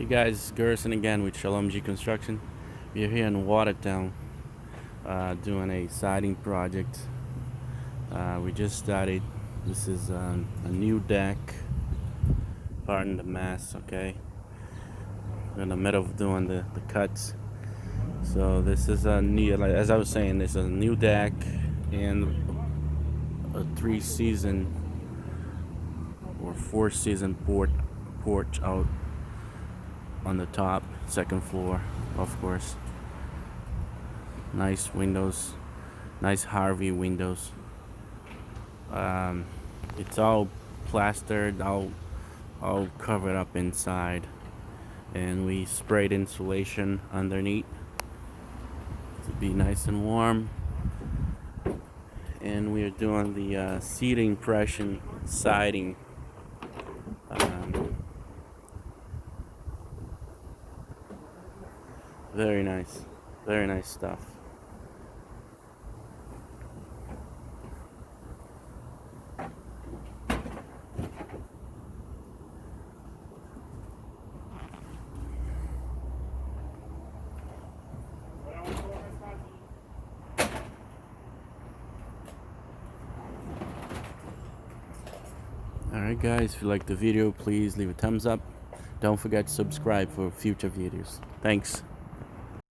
Hey guys, Gerson again with Shalom G Construction. We are here in Watertown doing a siding project. We just started. This is a new deck. Pardon the mess, okay? We're in the middle of doing the cuts. So this is a new, like, as I was saying, this is a new deck and a 3-season or 4-season porch out on the top, second floor, of course. Nice windows, nice Harvey windows. It's all plastered, all covered up inside, and we sprayed insulation underneath to be nice and warm. And we are doing the seating impression siding. Very nice stuff. Alright guys, if you like the video, please leave a thumbs up. Don't forget to subscribe for future videos. Thanks.